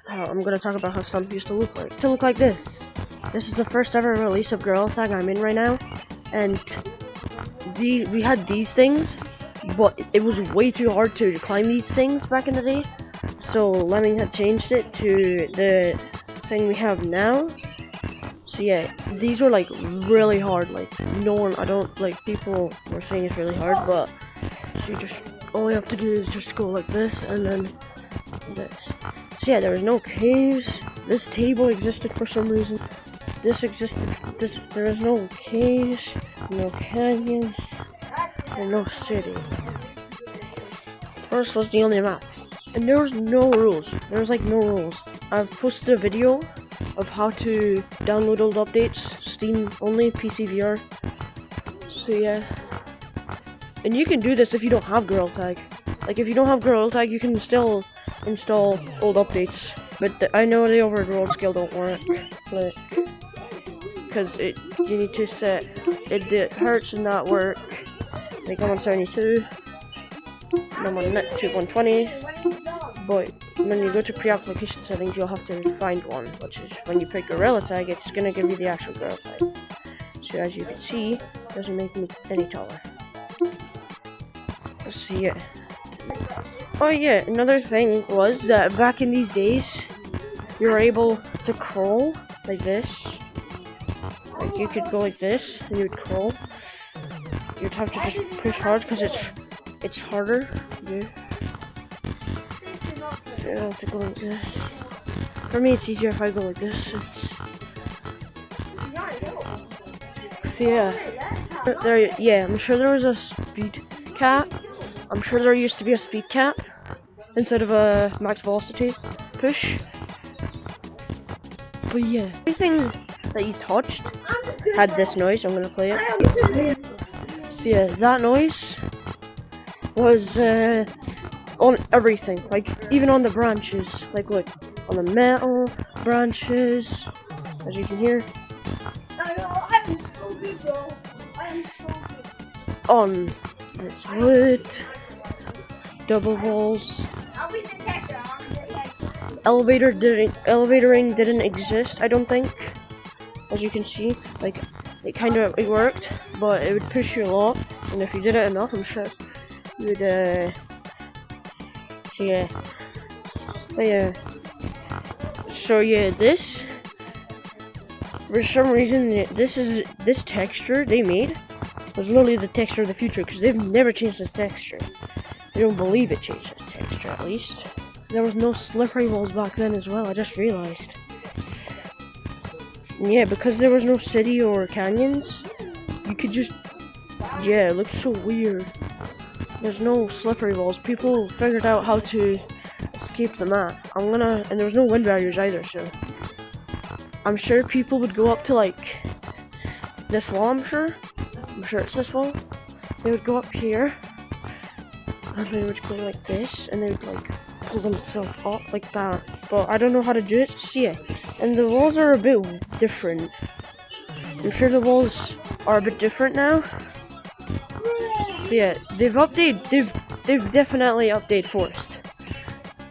how I'm gonna talk about how Stump used to look like. To look like this. This is the first ever release of Gorilla Tag I'm in right now, and we had these things, but it was way too hard to climb these things back in the day. So Lemming had changed it to the thing we have now. So yeah, these were like really hard. Like people were saying it's really hard, but so you just all you have to do is just go like this and then this. So yeah, there was no caves. This table existed for some reason. This existed. There is no caves, no canyons, and no city. First was the only map, and there was no rules. There was like no rules. I've posted a video of how to download old updates, Steam only, PC VR. So yeah, and you can do this if you don't have Gorilla Tag. Like if you don't have Gorilla Tag, you can still install old updates. But I know the overworld skill don't work, but because you need to set it hurts and not work. Like I'm on 72, and I'm on net to 120. But when you go to pre-application settings, you'll have to find one, which is when you pick Gorilla Tag, it's gonna give you the actual Gorilla Tag. So as you can see, it doesn't make me any taller. So yeah. Oh yeah, another thing was that back in these days, you were able to crawl like this. Like you could go like this, and you would crawl. You'd have to just push hard because it's harder. Yeah. So you have to go like this. For me, it's easier if I go like this. So yeah, I'm sure there was a speed cap. I'm sure there used to be a speed cap instead of a max velocity push. But yeah, everything that you touched had this noise. I'm gonna play it. So yeah, that noise was on everything, like even on the branches. Like look, on the metal branches, as you can hear. I'm so good, bro. I'm so good. On this wood, double walls. I'll be the detector. Elevatoring didn't exist, I don't think. As you can see, like it worked, but it would push you a lot, and if you did it enough, I'm sure you would. So yeah, but yeah. So yeah, this for some reason this texture they made was literally the texture of the future, because they've never changed this texture. I don't believe it changed this texture, at least. There was no slippery walls back then as well, I just realized. Yeah, because there was no city or canyons, you could just... Yeah, it looked so weird. There's no slippery walls. People figured out how to escape the map. And there was no wind barriers either, so... I'm sure people would go up to, like, this wall, I'm sure it's this wall. They would go up here, and they would go like this, and they would, like, pull themselves up like that. But I don't know how to do it, so yeah. And the walls are a bit different. I'm sure the walls are a bit different now. So yeah, they've definitely updated Forest.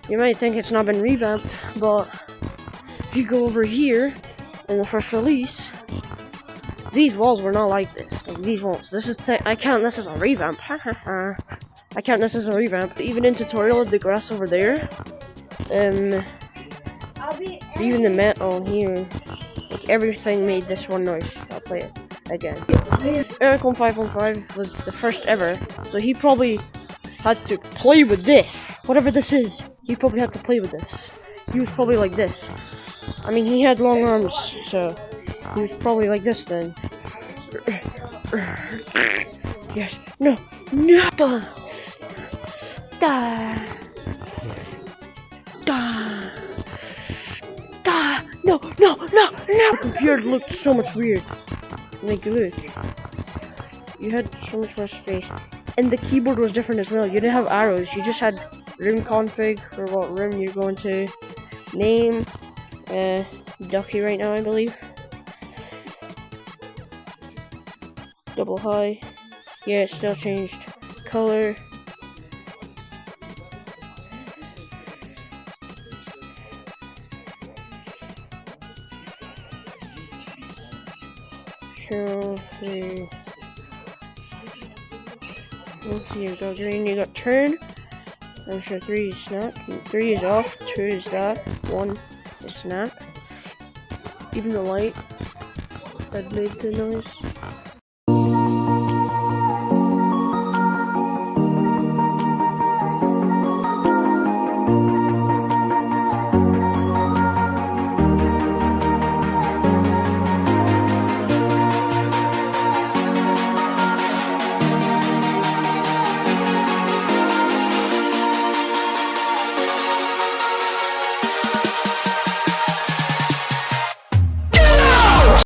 You might think it's not been revamped, but if you go over here in the first release, these walls were not like this. Like these walls. I count this as a revamp. I count this as a revamp. Even in tutorial, the grass over there, even the metal here, like everything made this one noise. I'll play it again. Ericon515 was the first ever, so he probably had to play with this. Whatever this is, he probably had to play with this. He was probably like this. I mean, he had long arms, so he was probably like this then. Yes. No. No. Da. Da. Da. Da. No. No. No. No. The computer looked so much weird. Like, look. You had so much more space. And the keyboard was different as well. You didn't have arrows. You just had room config for what room you're going to. Name. Ducky right now, I believe. Double high. Yeah, it still changed. Color. 2, 3. Let's see, you got green, you got turn. I'm sure 3 is snap. 3 is off, 2 is that, 1 is snap. Even the light that made the noise.